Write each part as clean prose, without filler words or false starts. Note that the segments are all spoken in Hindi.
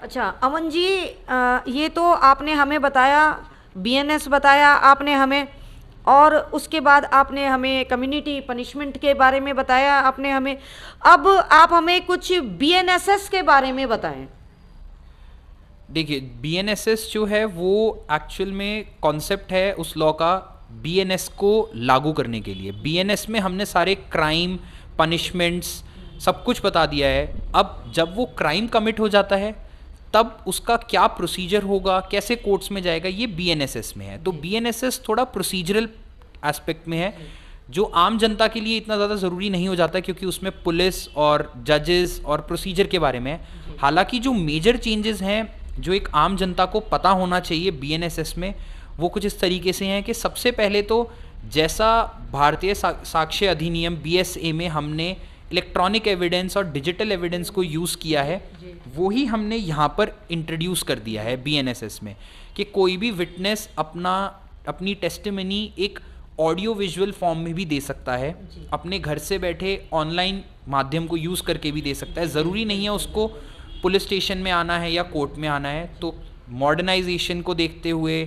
अच्छा अमन जी, ये तो आपने हमें बताया, बीएनएस बताया आपने हमें, और उसके बाद आपने हमें कम्युनिटी पनिशमेंट के बारे में बताया आपने हमें। अब आप हमें कुछ बीएनएसएस के बारे में बताएं। देखिए, बीएनएसएस जो है वो एक्चुअल में कॉन्सेप्ट है उस लॉ का बीएनएस को लागू करने के लिए। बीएनएस में हमने सारे क्राइम, पनिशमेंट्स, सब कुछ बता दिया है। अब जब वो क्राइम कमिट हो जाता है तब उसका क्या प्रोसीजर होगा, कैसे कोर्ट्स में जाएगा, ये बीएनएसएस में है। तो बीएनएसएस थोड़ा प्रोसीजरल एस्पेक्ट में है, जो आम जनता के लिए इतना ज़्यादा ज़रूरी नहीं हो जाता, क्योंकि उसमें पुलिस और जजेस और प्रोसीजर के बारे में है। हालांकि जो मेजर चेंजेस हैं जो एक आम जनता को पता होना चाहिए बीएनएसएस में, वो कुछ इस तरीके से हैं कि सबसे पहले तो जैसा भारतीय साक्ष्य अधिनियम बीएसए में हमने इलेक्ट्रॉनिक एविडेंस और डिजिटल एविडेंस को यूज़ किया है, वो ही हमने यहाँ पर इंट्रोड्यूस कर दिया है बीएनएसएस में, कि कोई भी विटनेस अपनी टेस्टिमनी एक ऑडियो विजुअल फॉर्म में भी दे सकता है, अपने घर से बैठे ऑनलाइन माध्यम को यूज़ करके भी दे सकता है। ज़रूरी नहीं है उसको पुलिस स्टेशन में आना है या कोर्ट में आना है। तो मॉडर्नाइजेशन को देखते हुए,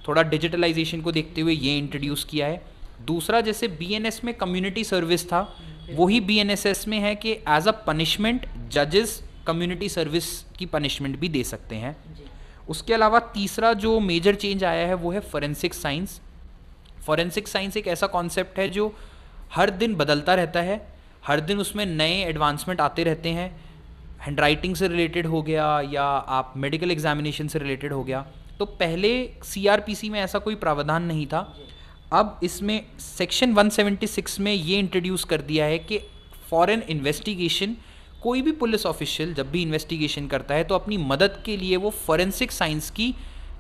थोड़ा डिजिटलाइजेशन को देखते हुए ये इंट्रोड्यूस किया है। दूसरा, जैसे बीएनएस में कम्युनिटी सर्विस था, वही बीएनएसएस में है कि एज अ पनिशमेंट जजेस कम्युनिटी सर्विस की पनिशमेंट भी दे सकते हैं। उसके अलावा तीसरा जो मेजर चेंज आया है वो है फॉरेंसिक साइंस। फॉरेंसिक साइंस एक ऐसा कॉन्सेप्ट है जो हर दिन बदलता रहता है, हर दिन उसमें नए एडवांसमेंट आते रहते हैं। हैंडराइटिंग से रिलेटेड हो गया या आप मेडिकल एग्जामिनेशन से रिलेटेड हो गया। तो पहले सीआरपीसी में ऐसा कोई प्रावधान नहीं था। अब इसमें सेक्शन 176 में ये इंट्रोड्यूस कर दिया है कि फॉरेन इन्वेस्टिगेशन, कोई भी पुलिस ऑफिशियल जब भी इन्वेस्टिगेशन करता है तो अपनी मदद के लिए वो फॉरेंसिक साइंस की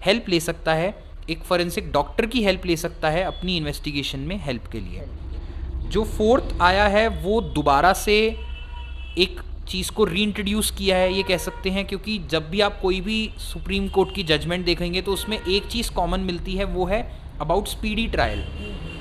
हेल्प ले सकता है, एक फॉरेंसिक डॉक्टर की हेल्प ले सकता है अपनी इन्वेस्टिगेशन में हेल्प के लिए। जो फोर्थ आया है वो दोबारा से एक चीज़ को रीइंट्रोड्यूस किया है, ये कह सकते हैं, क्योंकि जब भी आप कोई भी सुप्रीम कोर्ट की जजमेंट देखेंगे तो उसमें एक चीज़ कॉमन मिलती है, वो है अबाउट स्पीडी ट्रायल।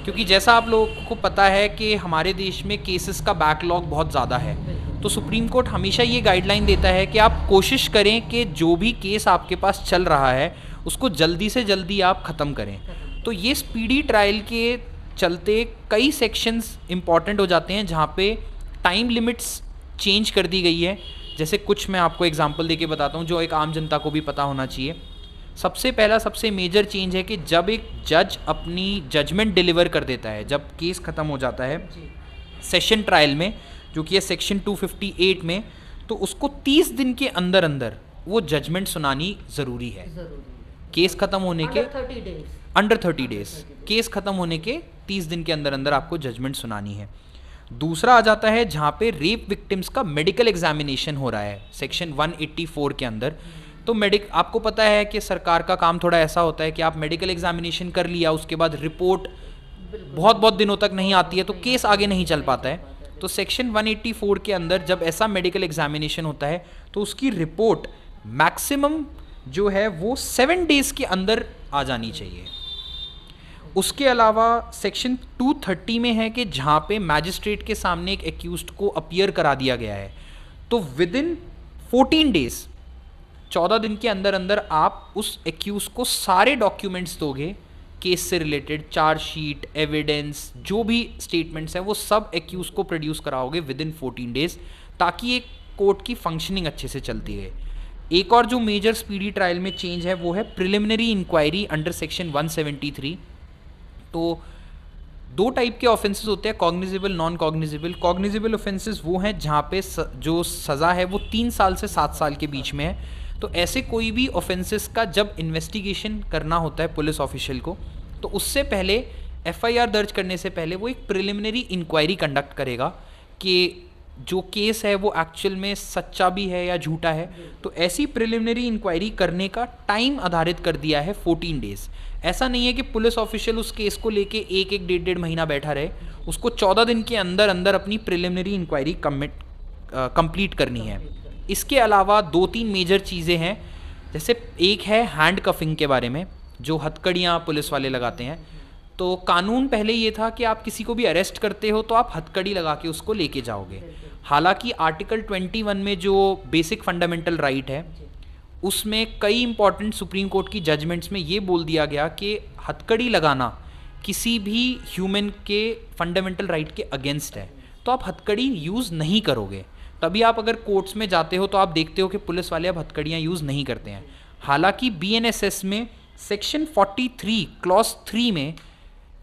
क्योंकि जैसा आप लोगों को पता है कि हमारे देश में केसेस का बैकलॉग बहुत ज़्यादा है, तो सुप्रीम कोर्ट हमेशा ये गाइडलाइन देता है कि आप कोशिश करें कि जो भी केस आपके पास चल रहा है उसको जल्दी से जल्दी आप ख़त्म करें। तो ये स्पीडी ट्रायल के चलते कई सेक्शंस इंपॉर्टेंट हो जाते हैं जहाँ पे टाइम लिमिट्स चेंज कर दी गई है। जैसे कुछ मैं आपको एग्जांपल देके बताता हूँ जो एक आम जनता को भी पता होना चाहिए। सबसे पहला, सबसे मेजर चेंज है कि जब एक जज अपनी जजमेंट डिलीवर कर देता है, जब केस ख़त्म हो जाता है सेशन ट्रायल में, जो कि है सेक्शन 258 में, तो उसको 30 दिन के अंदर अंदर वो जजमेंट सुनानी ज़रूरी है। केस ख़त्म होने के अंडर 30 डेज, केस ख़त्म होने के 30 दिन के अंदर अंदर आपको जजमेंट सुनानी है। दूसरा आ जाता है जहाँ पे रेप विक्टिम्स का मेडिकल एग्जामिनेशन हो रहा है सेक्शन 184 के अंदर। तो आपको पता है कि सरकार का काम थोड़ा ऐसा होता है कि आप मेडिकल एग्जामिनेशन कर लिया, उसके बाद रिपोर्ट बहुत बहुत दिनों तक नहीं आती है, तो केस आगे नहीं चल पाता है। तो सेक्शन 184 के अंदर जब ऐसा मेडिकल एग्जामिनेशन होता है तो उसकी रिपोर्ट मैक्सिमम जो है वो 7 डेज के अंदर आ जानी चाहिए। उसके अलावा सेक्शन 230 में है कि जहाँ पे मैजिस्ट्रेट के सामने एक एक्यूज्ड को अपीयर करा दिया गया है, तो विद इन 14 डेज, 14 दिन के अंदर अंदर आप उस एक्यूज को सारे डॉक्यूमेंट्स दोगे, केस से रिलेटेड चार्जशीट, एविडेंस, जो भी स्टेटमेंट्स हैं वो सब एक्यूज को प्रोड्यूस कराओगे विद इन 14 डेज, ताकि एक कोर्ट की फंक्शनिंग अच्छे से चलती है। एक और जो मेजर स्पीडी ट्रायल में चेंज है वो है प्रिलिमिनरी इंक्वायरी अंडर सेक्शन 173। तो 2 टाइप के ऑफेंसेस होते हैं, cognizable, non cognizable. Cognizable offences वो हैं जहाँ पे जो सज़ा है वो 3 साल से 7 साल के बीच में है। तो ऐसे कोई भी ऑफेंसेस का जब इन्वेस्टिगेशन करना होता है पुलिस ऑफिशियल को, तो उससे पहले एफआईआर दर्ज करने से पहले वो एक प्रिलिमिनरी इंक्वायरी कंडक्ट करेगा कि जो केस है वो एक्चुअल में सच्चा भी है या झूठा है। तो ऐसी प्रिलिमिनरी इंक्वायरी करने का टाइम आधारित कर दिया है 14 डेज। ऐसा नहीं है कि पुलिस ऑफिशियल उस केस को लेके एक डेढ़ महीना बैठा रहे, उसको 14 दिन के अंदर अंदर अपनी प्रिलिमिनरी इंक्वायरी कंप्लीट करनी है। इसके अलावा 2-3 मेजर चीज़ें हैं, जैसे एक है हैंड कफिंग के बारे में, जो हथकड़ियाँ पुलिस वाले लगाते हैं। तो कानून पहले ये था कि आप किसी को भी अरेस्ट करते हो तो आप हथकड़ी लगा के उसको लेके जाओगे। हालांकि आर्टिकल 21 में जो बेसिक फंडामेंटल राइट है उसमें कई इंपॉर्टेंट सुप्रीम कोर्ट की जजमेंट्स में ये बोल दिया गया कि हथकड़ी लगाना किसी भी ह्यूमन के फंडामेंटल राइट के अगेंस्ट है, तो आप हथकड़ी यूज़ नहीं करोगे। तभी आप अगर कोर्ट्स में जाते हो तो आप देखते हो कि पुलिस वाले अब हथकड़ियाँ यूज़ नहीं करते हैं। हालांकि BNSS में सेक्शन 43 क्लॉज 3 में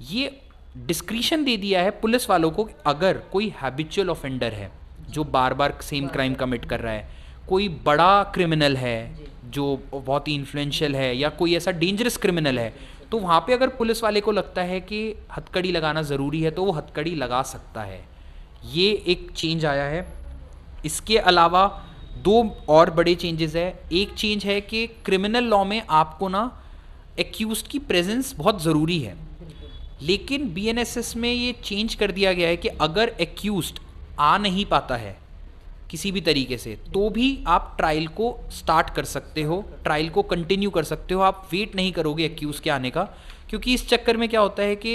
ये डिस्क्रिशन दे दिया है पुलिस वालों को, अगर कोई हैबिचुअल ऑफेंडर है जो बार बार सेम क्राइम कमिट कर रहा है, कोई बड़ा क्रिमिनल है जो बहुत ही इन्फ्लुएंशियल है, या कोई ऐसा डेंजरस क्रिमिनल है, तो वहाँ पे अगर पुलिस वाले को लगता है कि हथकड़ी लगाना ज़रूरी है तो वो हथकड़ी लगा सकता है। ये एक चेंज आया है। इसके अलावा दो और बड़े चेंजेस है। एक चेंज है कि क्रिमिनल लॉ में आपको ना एक्यूज्ड की प्रेजेंस बहुत ज़रूरी है, लेकिन BNSS में ये चेंज कर दिया गया है कि अगर एक्यूज्ड आ नहीं पाता है किसी भी तरीके से, तो भी आप ट्रायल को स्टार्ट कर सकते हो, ट्रायल को कंटिन्यू कर सकते हो। आप वेट नहीं करोगे एक्यूज़ के आने का, क्योंकि इस चक्कर में क्या होता है कि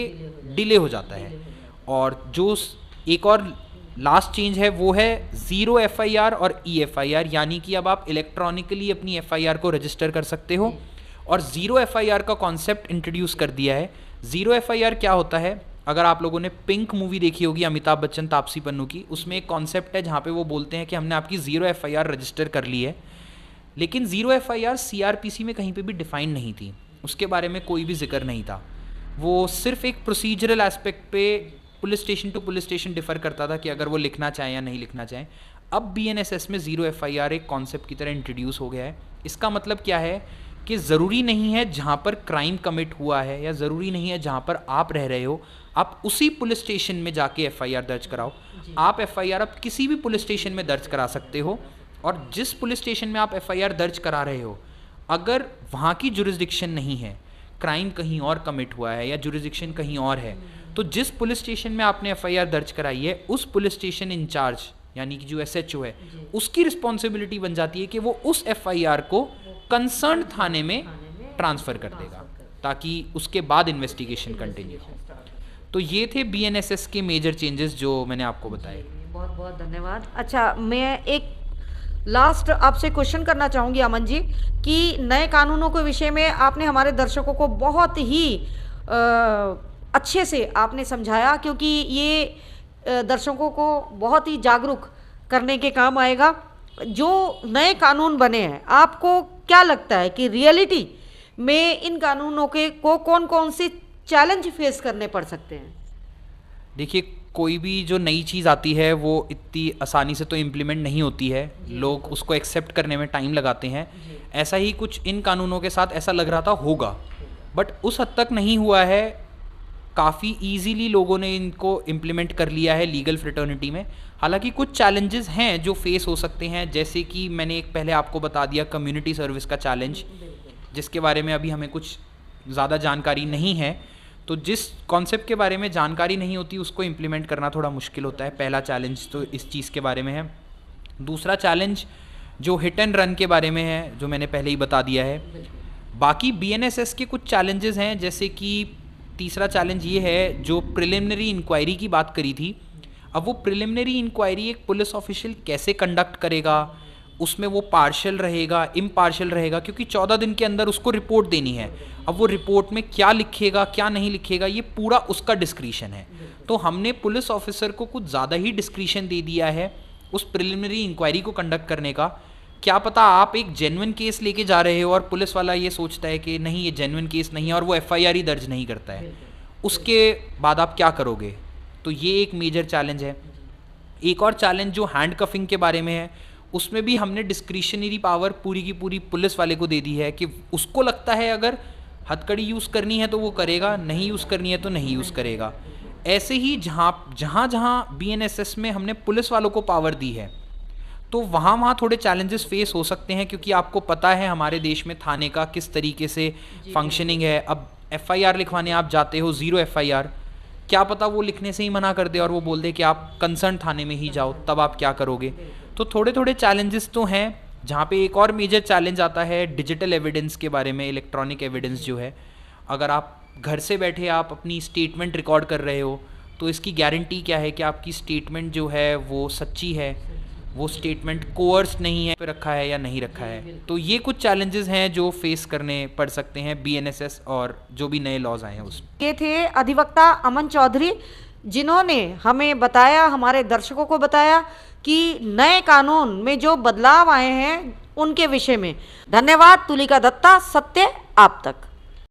डिले हो जाता है। और जो एक और लास्ट चेंज है वो है 0 FIR और EFIR, यानी कि अब आप इलेक्ट्रॉनिकली अपनी FIR को रजिस्टर कर सकते हो। और 0 FIR का कॉन्सेप्ट इंट्रोड्यूस कर दिया है। 0 FIR क्या होता है? अगर आप लोगों ने पिंक मूवी देखी होगी अमिताभ बच्चन तापसी पन्नू की, उसमें एक कॉन्सेप्ट है जहाँ पे वो बोलते हैं कि हमने आपकी 0 FIR रजिस्टर कर ली है, लेकिन 0 FIR CRPC में कहीं पे भी डिफाइन नहीं थी, उसके बारे में कोई भी जिक्र नहीं था। वो सिर्फ एक प्रोसीजरल एस्पेक्ट पे police station to police station differ करता था कि अगर वो लिखना चाहें या नहीं लिखना चाहें। अब BNSS में 0 FIR एक कॉन्सेप्ट की तरह इंट्रोड्यूस हो गया है। इसका मतलब क्या है कि ज़रूरी नहीं है जहाँ पर क्राइम कमिट हुआ है, या ज़रूरी नहीं है जहाँ पर आप रह रहे हो आप उसी पुलिस स्टेशन में जाके FIR दर्ज कराओ। आप FIR अब किसी भी पुलिस स्टेशन में दर्ज करा सकते हो, और जिस पुलिस स्टेशन में आप FIR दर्ज करा रहे हो, अगर वहाँ की जुरिस्डिक्शन नहीं है, क्राइम कहीं और कमिट हुआ है या जुरिस्डिक्शन कहीं और है, तो जिस पुलिस स्टेशन में आपने FIR दर्ज कराई है, उस पुलिस स्टेशन इंचार्ज यानी कि जो SHO है, उसकी रिस्पॉन्सिबिलिटी बन जाती है कि वो उस FIR को कंसर्न थाने में ट्रांसफ़र कर देगा, ताकि उसके बाद इन्वेस्टिगेशन कंटिन्यू हो। तो ये थे BNSS के मेजर चेंजेस जो मैंने आपको बताए। बहुत बहुत धन्यवाद। अच्छा, मैं एक लास्ट आपसे क्वेश्चन करना चाहूँगी अमन जी, कि नए कानूनों के विषय में आपने हमारे दर्शकों को बहुत ही अच्छे से आपने समझाया, क्योंकि ये दर्शकों को बहुत ही जागरूक करने के काम आएगा। जो नए कानून बने हैं, आपको क्या लगता है कि रियलिटी में इन कानूनों के को कौन कौन से चैलेंज फेस करने पड़ सकते हैं? देखिए, कोई भी जो नई चीज़ आती है वो इतनी आसानी से तो इम्प्लीमेंट नहीं होती है, लोग उसको एक्सेप्ट करने में टाइम लगाते हैं। ऐसा ही कुछ इन कानूनों के साथ ऐसा लग रहा था होगा, बट उस हद तक नहीं हुआ है। काफ़ी ईजीली लोगों ने इनको इम्प्लीमेंट कर लिया है लीगल फ्रेटर्निटी में। हालांकि कुछ चैलेंजेस हैं जो फेस हो सकते हैं, जैसे कि मैंने एक पहले आपको बता दिया कम्युनिटी सर्विस का चैलेंज, जिसके बारे में अभी हमें कुछ ज़्यादा जानकारी नहीं है। तो जिस कॉन्सेप्ट के बारे में जानकारी नहीं होती उसको इम्प्लीमेंट करना थोड़ा मुश्किल होता है। पहला चैलेंज तो इस चीज़ के बारे में है। दूसरा चैलेंज जो हिट एंड रन के बारे में है, जो मैंने पहले ही बता दिया है। बाकी BNSS के कुछ चैलेंजेस हैं, जैसे कि तीसरा चैलेंज ये है जो प्रिलिमिनरी इंक्वायरी की बात करी थी। अब वो प्रिलिमिनरी इंक्वायरी एक पुलिस ऑफिशियल कैसे कंडक्ट करेगा, उसमें वो पार्शियल रहेगा, इम्पार्शियल रहेगा, क्योंकि 14 दिन के अंदर उसको रिपोर्ट देनी है। अब वो रिपोर्ट में क्या लिखेगा क्या नहीं लिखेगा, ये पूरा उसका डिस्क्रिशन है। तो हमने पुलिस ऑफिसर को कुछ ज़्यादा ही डिस्क्रिशन दे दिया है उस प्रिलिमिनरी इंक्वायरी को कंडक्ट करने का। क्या पता आप एक जेन्युइन केस लेके जा रहे हो और पुलिस वाला ये सोचता है कि नहीं ये जेन्युइन केस नहीं है, और वो FIR ही दर्ज नहीं करता है, उसके बाद आप क्या करोगे? तो ये एक मेजर चैलेंज है। एक और चैलेंज जो हैंड कफिंग के बारे में है, उसमें भी हमने डिस्क्रिशनरी पावर पूरी की पूरी पुलिस वाले को दे दी है कि उसको लगता है अगर हथकड़ी यूज़ करनी है तो वो करेगा, नहीं यूज़ करनी है तो नहीं यूज़ करेगा। ऐसे ही जहाँ BNSS में हमने पुलिस वालों को पावर दी है, तो वहाँ थोड़े चैलेंजेस फेस हो सकते हैं, क्योंकि आपको पता है हमारे देश में थाने का किस तरीके से फंक्शनिंग है। अब FIR लिखवाने आप जाते हो 0 FIR, क्या पता वो लिखने से ही मना कर दे और वो बोल दे कि आप कंसर्न थाने में ही जाओ, तब आप क्या करोगे? तो थोड़े थोड़े चैलेंजेस तो हैं। जहाँ पे एक और मेजर चैलेंज आता है डिजिटल एविडेंस के बारे में, इलेक्ट्रॉनिक एविडेंस जो है। अगर आप घर से बैठे आप अपनी स्टेटमेंट रिकॉर्ड कर रहे हो, तो इसकी गारंटी क्या है कि आपकी स्टेटमेंट जो है वो सच्ची है? वो स्टेटमेंट कोअर्स नहीं है पे रखा है या नहीं रखा है। तो ये कुछ चैलेंजेस हैं जो फेस करने पड़ सकते हैं बीएनएसएस और जो भी नए लॉज आए हैं उसमें। ये थे अधिवक्ता अमन चौधरी, जिन्होंने हमें बताया, हमारे दर्शकों को बताया कि नए कानून में जो बदलाव आए हैं उनके विषय में। धन्यवाद। तुलिका दत्ता, सत्य आप तक।